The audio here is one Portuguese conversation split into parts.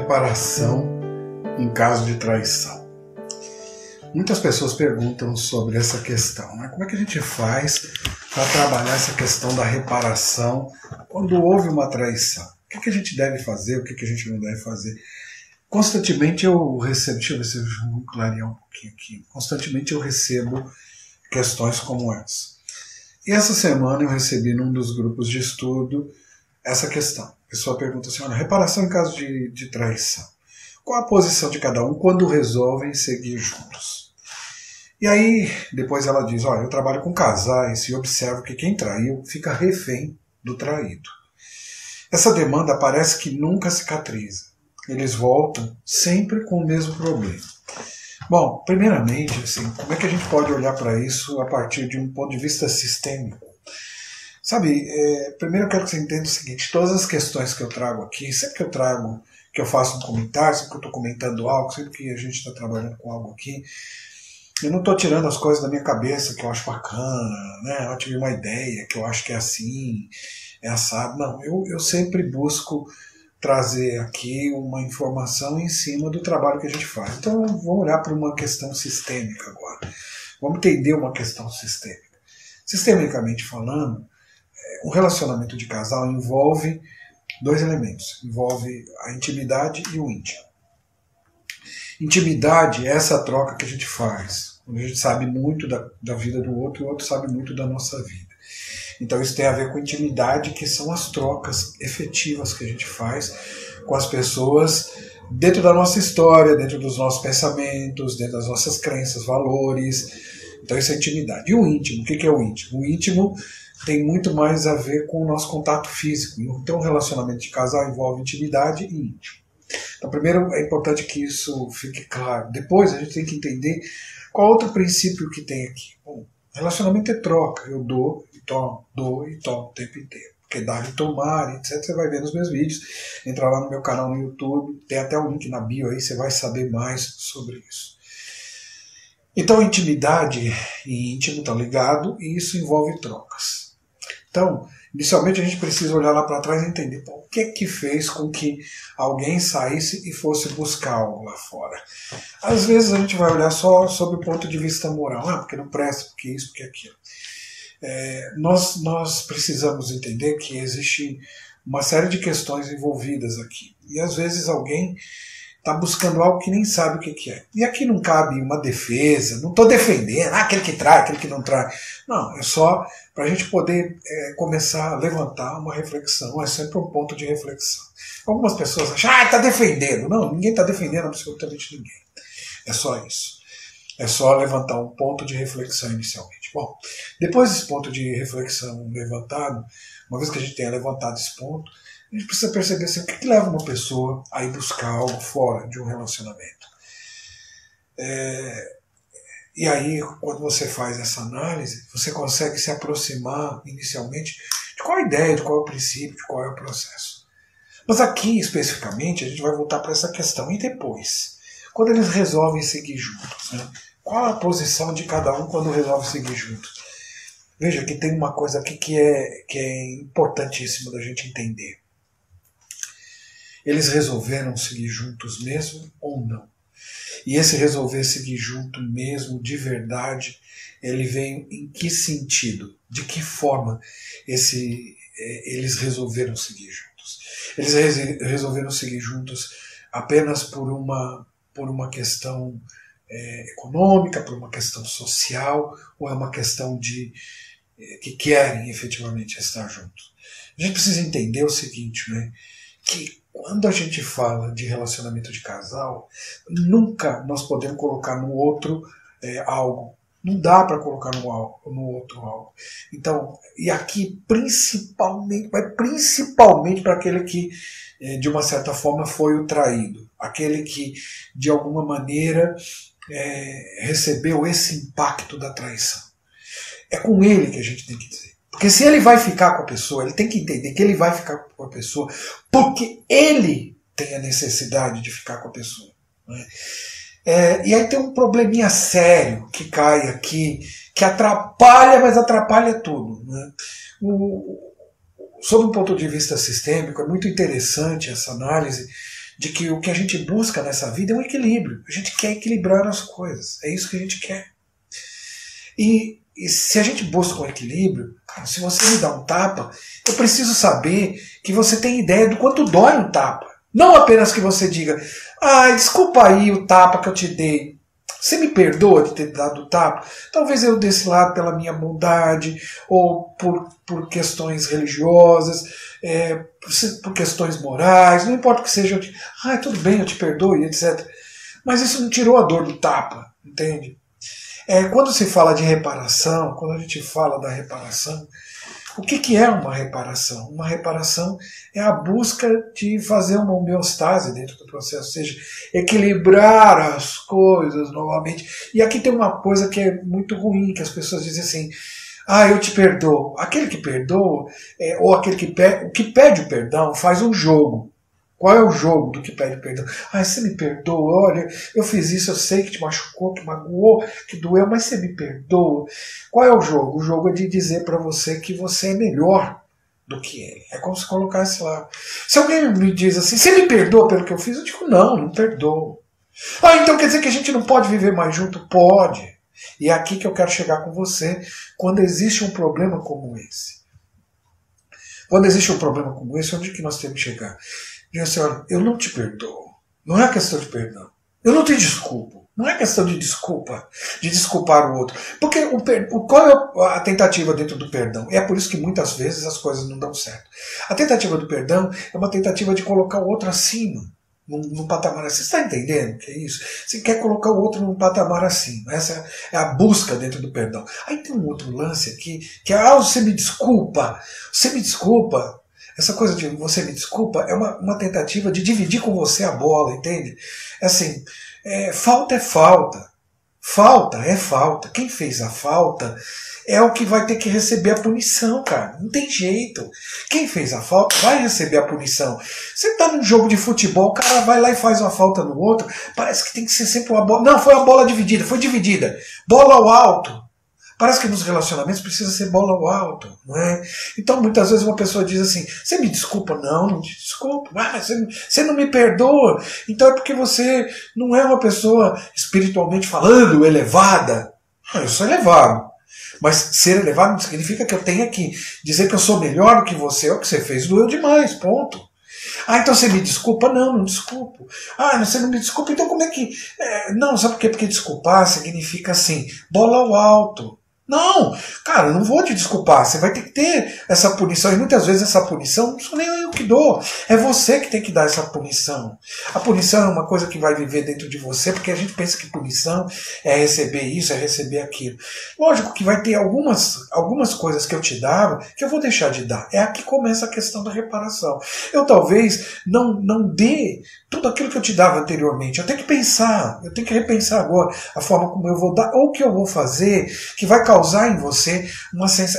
reparação em caso de traição. Muitas pessoas perguntam sobre essa questão, né? Como é que a gente faz para trabalhar essa questão da reparação quando houve uma traição? O que a gente deve fazer, o que a gente não deve fazer? Constantemente eu recebo, deixa eu ver se eu vou clarear um pouquinho aqui, constantemente eu recebo questões como essa. E essa semana eu recebi num dos grupos de estudo essa questão. A pessoa pergunta assim, olha, reparação em caso de traição. Qual a posição de cada um quando resolvem seguir juntos? E aí, depois ela diz, olha, eu trabalho com casais e observo que quem traiu fica refém do traído. Essa demanda parece que nunca cicatriza. Eles voltam sempre com o mesmo problema. Bom, primeiramente, assim, como é que a gente pode olhar para isso a partir de um ponto de vista sistêmico? Sabe, primeiro eu quero que você entenda o seguinte, todas as questões que eu trago aqui, sempre que eu faço um comentário, sempre que eu estou comentando algo, sempre que a gente está trabalhando com algo aqui, eu não estou tirando as coisas da minha cabeça que eu acho bacana, né? Eu tive uma ideia que eu acho que é assim, é assado. Não, eu sempre busco trazer aqui uma informação em cima do trabalho que a gente faz. Então vamos olhar para uma questão sistêmica agora. Vamos entender uma questão sistêmica. Sistemicamente falando, um relacionamento de casal envolve dois elementos. Envolve a intimidade e o íntimo. Intimidade é essa troca que a gente faz, onde a gente sabe muito da vida do outro e o outro sabe muito da nossa vida. Então isso tem a ver com intimidade, que são as trocas efetivas que a gente faz com as pessoas dentro da nossa história, dentro dos nossos pensamentos, dentro das nossas crenças, valores. Então isso é intimidade. E o íntimo, o que é o íntimo? O íntimo tem muito mais a ver com o nosso contato físico. Então, um relacionamento de casal envolve intimidade e íntimo. Então, primeiro é importante que isso fique claro. Depois, a gente tem que entender qual outro princípio que tem aqui. Bom, relacionamento é troca. Eu dou e tomo o tempo inteiro. Porque dar e tomar, etc. Você vai ver nos meus vídeos. Entra lá no meu canal no YouTube. Tem até o link na bio aí, você vai saber mais sobre isso. Então, intimidade e íntimo estão ligados e isso envolve trocas. Então, inicialmente a gente precisa olhar lá para trás e entender o que fez com que alguém saísse e fosse buscar algo lá fora. Às vezes a gente vai olhar só sob o ponto de vista moral, porque não presta, porque isso, porque aquilo. Nós precisamos entender que existe uma série de questões envolvidas aqui. E às vezes alguém está buscando algo que nem sabe o que é. E aqui não cabe uma defesa, não estou defendendo, aquele que trai, aquele que não trai. Não, é só para a gente poder começar a levantar uma reflexão, é sempre um ponto de reflexão. Algumas pessoas acham, está defendendo. Não, ninguém está defendendo absolutamente ninguém. É só isso. É só levantar um ponto de reflexão inicialmente. Bom, depois desse ponto de reflexão levantado, uma vez que a gente tenha levantado esse ponto, a gente precisa perceber assim, o que leva uma pessoa a ir buscar algo fora de um relacionamento. E aí, quando você faz essa análise, você consegue se aproximar inicialmente de qual é a ideia, de qual é o princípio, de qual é o processo. Mas aqui, especificamente, a gente vai voltar para essa questão. E depois? Quando eles resolvem seguir juntos, né? Qual a posição de cada um quando resolve seguir juntos? Veja que tem uma coisa aqui que é importantíssima da gente entender. Eles resolveram seguir juntos mesmo ou não? E esse resolver seguir junto mesmo, de verdade, ele vem em que sentido? De que forma eles resolveram seguir juntos? Eles resolveram seguir juntos apenas por uma questão econômica, por uma questão social, ou é uma questão que querem efetivamente estar juntos? A gente precisa entender o seguinte, né? Que quando a gente fala de relacionamento de casal, nunca nós podemos colocar no outro algo. Não dá para colocar no outro algo. Então, e aqui principalmente para aquele que, de uma certa forma, foi o traído. Aquele que, de alguma maneira, recebeu esse impacto da traição. É com ele que a gente tem que dizer. Porque se ele vai ficar com a pessoa, ele tem que entender que ele vai ficar com a pessoa porque ele tem a necessidade de ficar com a pessoa. Né? E aí tem um probleminha sério que cai aqui, que atrapalha, mas atrapalha tudo. Né? Sob um ponto de vista sistêmico, é muito interessante essa análise de que o que a gente busca nessa vida é um equilíbrio. A gente quer equilibrar as coisas. É isso que a gente quer. E se a gente busca um equilíbrio, cara, se você me dá um tapa, eu preciso saber que você tem ideia do quanto dói um tapa. Não apenas que você diga, desculpa aí o tapa que eu te dei. Você me perdoa de ter dado o tapa? Talvez eu desse lado pela minha bondade, ou por questões religiosas, por questões morais, não importa o que seja, tudo bem, eu te perdoo, etc. Mas isso não tirou a dor do tapa, entende? Quando se fala de reparação, quando a gente fala da reparação, o que é uma reparação? Uma reparação é a busca de fazer uma homeostase dentro do processo, ou seja, equilibrar as coisas novamente. E aqui tem uma coisa que é muito ruim, que as pessoas dizem assim, eu te perdoo. Aquele que perdoa, ou aquele que pede o perdão, faz um jogo. Qual é o jogo do que pede perdão? Você me perdoa, olha, eu fiz isso, eu sei que te machucou, que magoou, que doeu, mas você me perdoa. Qual é o jogo? O jogo é de dizer para você que você é melhor do que ele. É como se colocasse lá. Se alguém me diz assim, você me perdoa pelo que eu fiz? Eu digo, não perdoo. Então quer dizer que a gente não pode viver mais junto? Pode. E é aqui que eu quero chegar com você quando existe um problema como esse. Quando existe um problema como esse, onde que nós temos que chegar? Diz assim, olha, eu não te perdoo. Não é questão de perdão. Eu não te desculpo. Não é questão de desculpa, de desculpar o outro. Porque qual é a tentativa dentro do perdão? É por isso que muitas vezes as coisas não dão certo. A tentativa do perdão é uma tentativa de colocar o outro acima, num patamar acima. Você está entendendo o que é isso? Você quer colocar o outro num patamar acima. Essa é a busca dentro do perdão. Aí tem um outro lance aqui, que é, você me desculpa. Você me desculpa. Essa coisa de você me desculpa é uma tentativa de dividir com você a bola, entende? É assim, falta é falta. Falta é falta. Quem fez a falta é o que vai ter que receber a punição, cara. Não tem jeito. Quem fez a falta vai receber a punição. Você tá num jogo de futebol, o cara vai lá e faz uma falta no outro, parece que tem que ser sempre uma bola. Não, foi uma bola dividida, foi dividida. Bola ao alto. Parece que nos relacionamentos precisa ser bola ao alto, não é? Então muitas vezes uma pessoa diz assim, você me desculpa? Não te desculpo. Você não me perdoa. Então é porque você não é uma pessoa espiritualmente falando elevada. Eu sou elevado. Mas ser elevado não significa que eu tenha que dizer que eu sou melhor do que você. O que você fez doeu demais, ponto. Então você me desculpa? Não desculpo. Você não me desculpa, então como é que... Não, sabe por quê? Porque desculpar significa assim, bola ao alto. Não, cara, eu não vou te desculpar, você vai ter que ter essa punição, e muitas vezes essa punição não sou nem eu que dou, é você que tem que dar essa punição. A punição é uma coisa que vai viver dentro de você, porque a gente pensa que punição é receber isso, é receber aquilo. Lógico que vai ter algumas coisas que eu te dava que eu vou deixar de dar. É aqui que começa a questão da reparação. Eu talvez não dê tudo aquilo que eu te dava anteriormente, eu tenho que pensar, eu tenho que repensar agora a forma como eu vou dar, ou o que eu vou fazer, que vai causar em você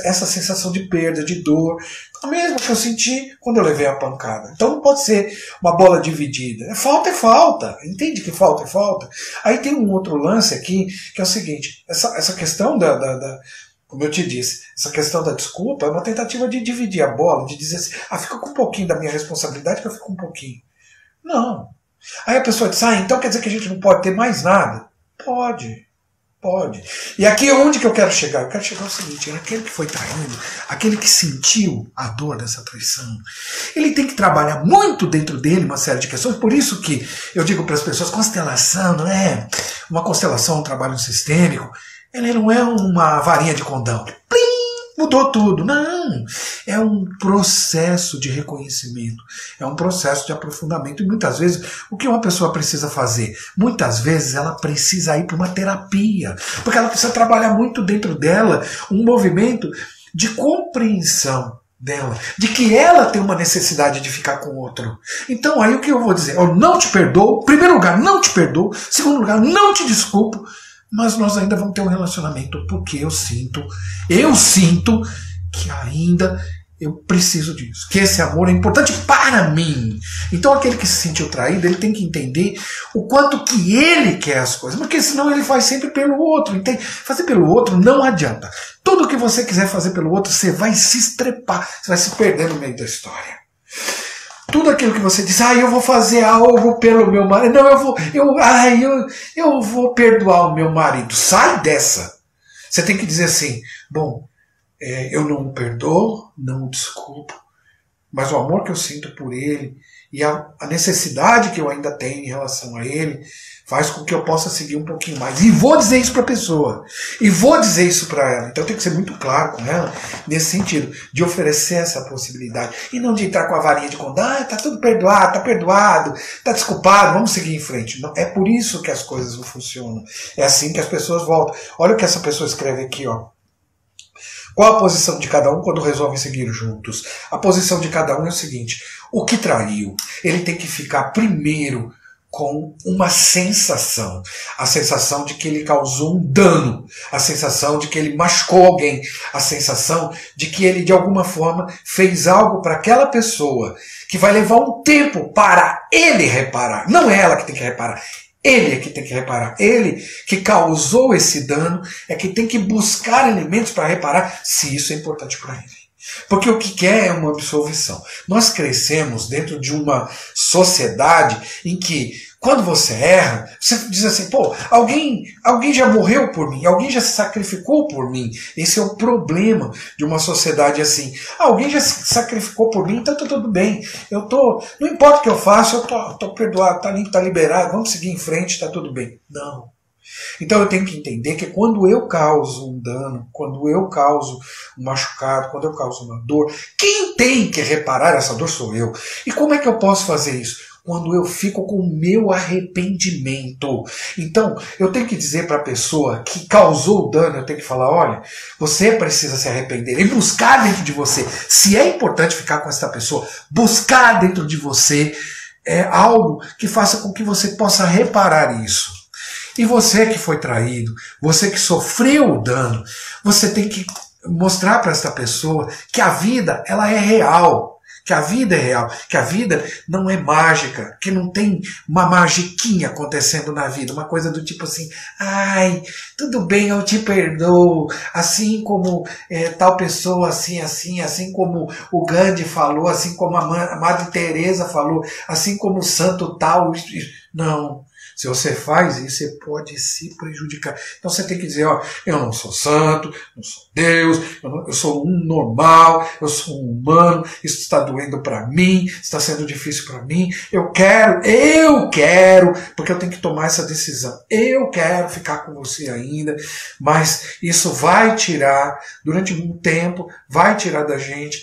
essa sensação de perda, de dor, a mesma que eu senti quando eu levei a pancada. Então não pode ser uma bola dividida. Falta é falta. Entende que falta é falta? Aí tem um outro lance aqui, que é o seguinte, essa questão como eu te disse, essa questão da desculpa é uma tentativa de dividir a bola, de dizer assim, fica com um pouquinho da minha responsabilidade que eu fico com um pouquinho. Não. Aí a pessoa diz, então quer dizer que a gente não pode ter mais nada? Pode. E aqui é onde que eu quero chegar? Eu quero chegar ao seguinte, aquele que foi traído, aquele que sentiu a dor dessa traição, ele tem que trabalhar muito dentro dele uma série de questões, por isso que eu digo para as pessoas, constelação não é uma constelação, um trabalho sistêmico, ele não é uma varinha de condão. Plim! Mudou tudo. Não. É um processo de reconhecimento. É um processo de aprofundamento. E muitas vezes, o que uma pessoa precisa fazer? Muitas vezes ela precisa ir para uma terapia. Porque ela precisa trabalhar muito dentro dela um movimento de compreensão dela, de que ela tem uma necessidade de ficar com o outro. Então aí o que eu vou dizer? Eu não te perdoo. Em primeiro lugar, não te perdoo. Em segundo lugar, não te desculpo. Mas nós ainda vamos ter um relacionamento porque eu sinto que ainda eu preciso disso, que esse amor é importante para mim. Então aquele que se sentiu traído, ele tem que entender o quanto que ele quer as coisas, porque senão ele faz sempre pelo outro, entende? Fazer pelo outro não adianta. Tudo que você quiser fazer pelo outro, você vai se estrepar, você vai se perder no meio da história. tudo aquilo que você diz, eu vou fazer algo pelo meu marido, não, eu vou perdoar o meu marido. Sai dessa. Você tem que dizer assim, bom, eu não o perdoo, não o desculpo, mas o amor que eu sinto por ele e a necessidade que eu ainda tenho em relação a ele faz com que eu possa seguir um pouquinho mais. E vou dizer isso para a pessoa. E vou dizer isso para ela. Então eu tenho que ser muito claro com ela nesse sentido, de oferecer essa possibilidade. E não de entrar com a varinha de condar, tá tudo perdoado, tá perdoado, tá desculpado, vamos seguir em frente. Não, é por isso que as coisas não funcionam. É assim que as pessoas voltam. Olha o que essa pessoa escreve aqui, ó. Qual a posição de cada um quando resolvem seguir juntos? A posição de cada um é o seguinte: o que traiu, ele tem que ficar primeiro com uma sensação. A sensação de que ele causou um dano, a sensação de que ele machucou alguém, a sensação de que ele de alguma forma fez algo para aquela pessoa que vai levar um tempo para ele reparar. Não é ela que tem que reparar. Ele é que tem que reparar. Ele que causou esse dano é que tem que buscar elementos para reparar se isso é importante para ele. Porque o que quer é uma absolvição. Nós crescemos dentro de uma sociedade em que, quando você erra, você diz assim, pô, alguém já morreu por mim, alguém já se sacrificou por mim. Esse é o problema de uma sociedade assim. Alguém já se sacrificou por mim, então tá tudo bem. Não importa o que eu faço, eu tô perdoado, tá liberado, vamos seguir em frente, tá tudo bem. Não. Então eu tenho que entender que quando eu causo um dano, quando eu causo um machucado, quando eu causo uma dor, quem tem que reparar essa dor sou eu. E como é que eu posso fazer isso? Quando eu fico com o meu arrependimento. Então, eu tenho que dizer para a pessoa que causou o dano, eu tenho que falar, olha, você precisa se arrepender e buscar dentro de você. Se é importante ficar com essa pessoa, buscar dentro de você algo que faça com que você possa reparar isso. E você que foi traído, você que sofreu o dano, você tem que mostrar para essa pessoa que a vida ela é real. Que a vida é real, que a vida não é mágica, que não tem uma magiquinha acontecendo na vida, uma coisa do tipo assim, ai, tudo bem, eu te perdoo, assim como tal pessoa, assim como o Gandhi falou, assim como a Madre Teresa falou, assim como o santo tal, não. Se você faz isso, você pode se prejudicar. Então você tem que dizer, ó, eu não sou santo, não sou Deus, eu sou um normal, eu sou um humano, isso está doendo para mim, está sendo difícil para mim, eu quero, porque eu tenho que tomar essa decisão. Eu quero ficar com você ainda, mas isso vai tirar, durante um tempo, vai tirar da gente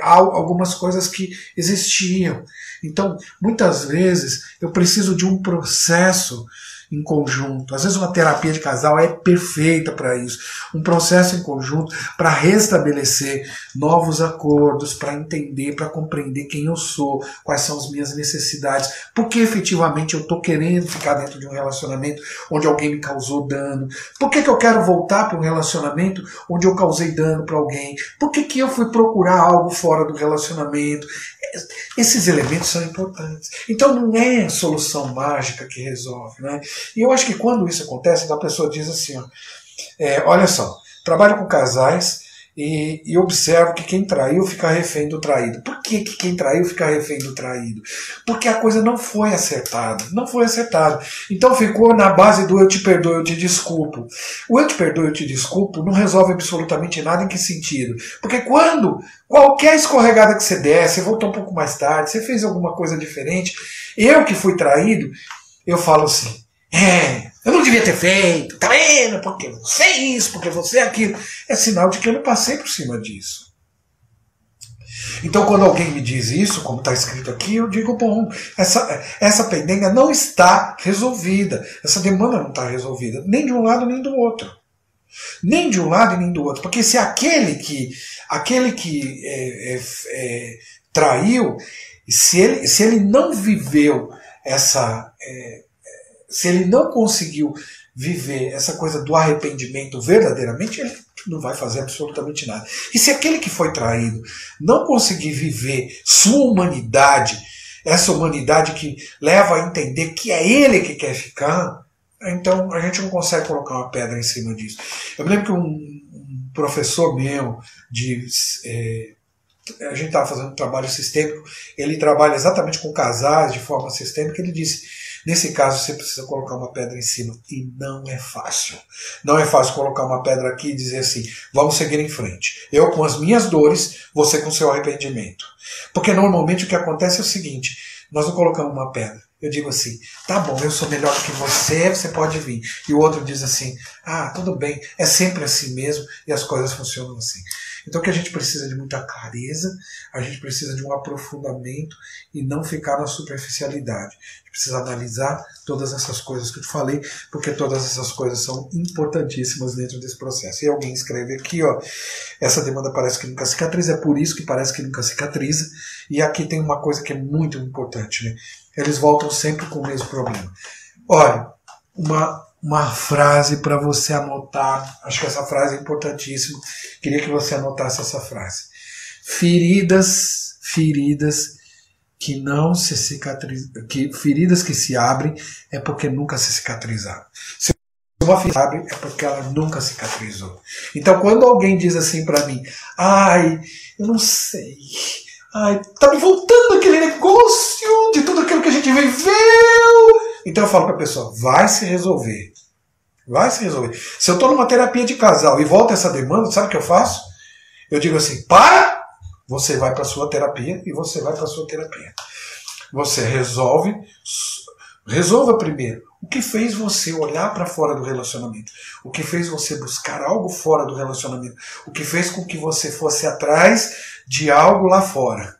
algumas coisas que existiam. Então, muitas vezes, eu preciso de um processo em conjunto. Às vezes uma terapia de casal é perfeita para isso. Um processo em conjunto para restabelecer novos acordos, para entender, para compreender quem eu sou, quais são as minhas necessidades, porque efetivamente eu estou querendo ficar dentro de um relacionamento onde alguém me causou dano. Por que eu quero voltar para um relacionamento onde eu causei dano para alguém? Por que eu fui procurar algo fora do relacionamento? Esses elementos são importantes. Então não é solução mágica que resolve, né? E eu acho que quando isso acontece, a pessoa diz assim, ó, olha só, trabalho com casais e observo que quem traiu fica refém do traído. Por que quem traiu fica refém do traído? Porque a coisa não foi acertada. Não foi acertada. Então ficou na base do eu te perdoo, eu te desculpo. O eu te perdoo, eu te desculpo não resolve absolutamente nada. Em que sentido? Porque quando qualquer escorregada que você der, você voltou um pouco mais tarde, você fez alguma coisa diferente, eu que fui traído, eu falo assim, eu não devia ter feito, tá vendo? Porque você é isso, porque você é aquilo. É sinal de que eu não passei por cima disso. Então, quando alguém me diz isso, como está escrito aqui, eu digo, bom, essa pendenga não está resolvida. Essa demanda não está resolvida, nem de um lado nem do outro. Nem de um lado e nem do outro. Porque se aquele que traiu, se ele não viveu se ele não conseguiu viver essa coisa do arrependimento verdadeiramente, ele não vai fazer absolutamente nada. E se aquele que foi traído não conseguir viver sua humanidade, essa humanidade que leva a entender que é ele que quer ficar, então a gente não consegue colocar uma pedra em cima disso. Eu me lembro que um professor meu de a gente estava fazendo um trabalho sistêmico, ele trabalha exatamente com casais de forma sistêmica, ele disse, nesse caso você precisa colocar uma pedra em cima, e não é fácil. Não é fácil colocar uma pedra aqui e dizer assim, vamos seguir em frente. Eu com as minhas dores, você com seu arrependimento. Porque normalmente o que acontece é o seguinte, nós não colocamos uma pedra. Eu digo assim, tá bom, eu sou melhor do que você pode vir. E o outro diz assim, ah, tudo bem, é sempre assim mesmo e as coisas funcionam assim. Então que a gente precisa de muita clareza, a gente precisa de um aprofundamento e não ficar na superficialidade. A gente precisa analisar todas essas coisas que eu te falei, porque todas essas coisas são importantíssimas dentro desse processo. E alguém escreve aqui, ó, essa demanda parece que nunca cicatriza, é por isso que parece que nunca cicatriza. E aqui tem uma coisa que é muito importante, né? Eles voltam sempre com o mesmo problema. Olha, uma frase para você anotar, acho que essa frase é importantíssima, queria que você anotasse essa frase. Feridas que não se cicatrizam, feridas que se abrem é porque nunca se cicatrizaram. Se uma ferida abre é porque ela nunca cicatrizou. Então quando alguém diz assim para mim, ai, eu não sei, ai, tá me voltando aquele negócio de tudo aquilo que a gente viveu. Então eu falo para a pessoa, vai se resolver. Vai se resolver. Se eu estou numa terapia de casal e volta essa demanda, sabe o que eu faço? Eu digo assim, para, você vai para a sua terapia e você vai para a sua terapia. Você resolva primeiro. O que fez você olhar para fora do relacionamento? O que fez você buscar algo fora do relacionamento? O que fez com que você fosse atrás de algo lá fora?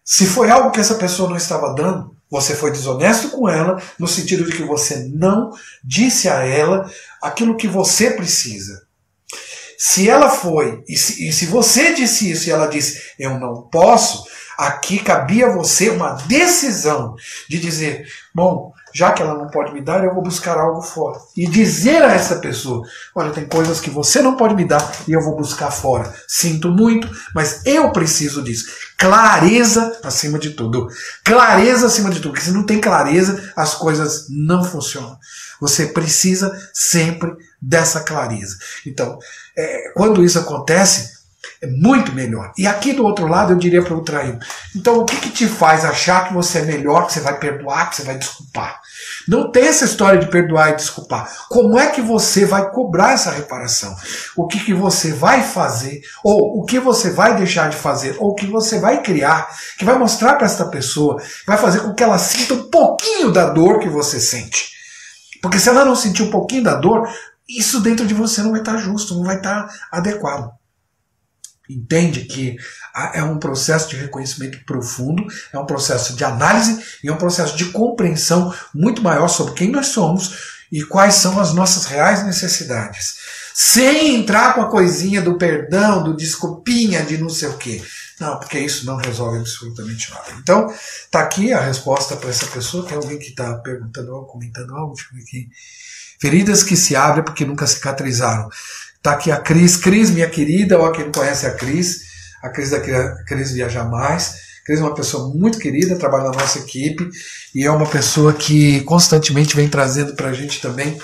Se foi algo que essa pessoa não estava dando, você foi desonesto com ela, no sentido de que você não disse a ela aquilo que você precisa. Se ela foi, e se você disse isso e ela disse, eu não posso, aqui cabia a você uma decisão de dizer, bom, já que ela não pode me dar, eu vou buscar algo fora. E dizer a essa pessoa, olha, tem coisas que você não pode me dar e eu vou buscar fora. Sinto muito, mas eu preciso disso. Clareza acima de tudo. Clareza acima de tudo. Porque se não tem clareza, as coisas não funcionam. Você precisa sempre dessa clareza. Então, quando isso acontece, é muito melhor. E aqui do outro lado eu diria para o traído, então o que te faz achar que você é melhor, que você vai perdoar, que você vai desculpar? Não tem essa história de perdoar e desculpar. Como é que você vai cobrar essa reparação? O que você vai fazer, ou o que você vai deixar de fazer, ou o que você vai criar, que vai mostrar para esta pessoa, vai fazer com que ela sinta um pouquinho da dor que você sente. Porque se ela não sentir um pouquinho da dor, isso dentro de você não vai estar justo, não vai estar adequado. Entende que é um processo de reconhecimento profundo, é um processo de análise e é um processo de compreensão muito maior sobre quem nós somos e quais são as nossas reais necessidades. Sem entrar com a coisinha do perdão, do desculpinha, de não sei o quê. Não, porque isso não resolve absolutamente nada. Então, tá aqui a resposta para essa pessoa. Tem alguém que está perguntando algo, comentando algo? Deixa eu ver aqui. Feridas que se abrem porque nunca cicatrizaram. Tá aqui a Cris. Cris, minha querida, ou quem não conhece a Cris da Cris Viaja Mais. Cris é uma pessoa muito querida, trabalha na nossa equipe e é uma pessoa que constantemente vem trazendo para a gente também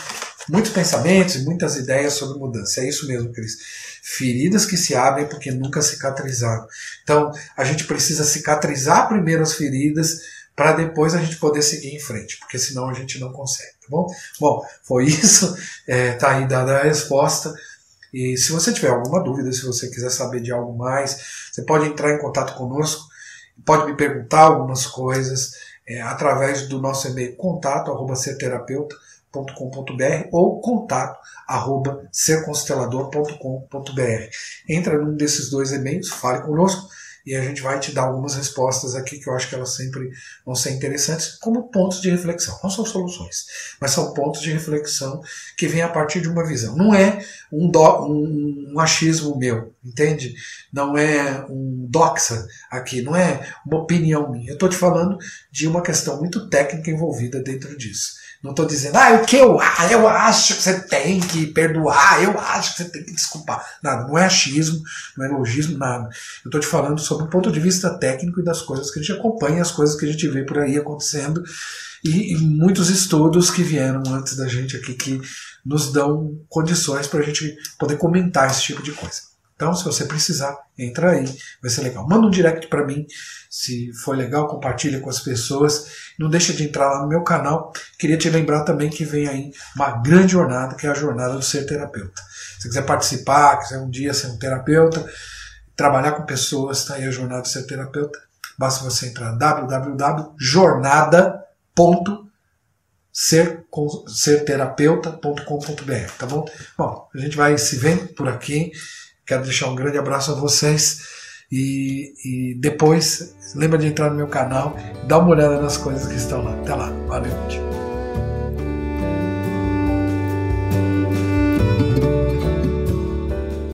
muitos pensamentos e muitas ideias sobre mudança. É isso mesmo, Cris. Feridas que se abrem porque nunca cicatrizaram. Então, a gente precisa cicatrizar primeiro as feridas para depois a gente poder seguir em frente, porque senão a gente não consegue, tá bom? Bom, foi isso. Tá aí dada a resposta. E se você tiver alguma dúvida, se você quiser saber de algo mais, você pode entrar em contato conosco, pode me perguntar algumas coisas através do nosso e-mail contato@serterapeuta.com.br ou contato@serconstelador.com.br. Entra num desses dois e-mails, fale conosco e a gente vai te dar algumas respostas aqui que eu acho que elas sempre vão ser interessantes como pontos de reflexão. Não são soluções, mas são pontos de reflexão que vêm a partir de uma visão. Não é um achismo meu, entende? Não é um doxa aqui, não é uma opinião minha. Eu estou te falando de uma questão muito técnica envolvida dentro disso. Não estou dizendo, o que eu acho que você tem que perdoar, eu acho que você tem que desculpar. Nada, não é achismo, não é elogismo, nada. Eu estou te falando sobre o ponto de vista técnico e das coisas que a gente acompanha, as coisas que a gente vê por aí acontecendo e muitos estudos que vieram antes da gente aqui que nos dão condições para a gente poder comentar esse tipo de coisa. Então, se você precisar, entra aí, vai ser legal. Manda um direct para mim, se for legal, compartilha com as pessoas. Não deixa de entrar lá no meu canal. Queria te lembrar também que vem aí uma grande jornada, que é a jornada do ser terapeuta. Se você quiser participar, quiser um dia ser um terapeuta, trabalhar com pessoas, tá aí a jornada do ser terapeuta. Basta você entrar www.jornada.serterapeuta.com.br, tá bom? Bom, a gente vai se vendo por aqui. Quero deixar um grande abraço a vocês e depois lembra de entrar no meu canal, dá uma olhada nas coisas que estão lá. Até lá, valeu.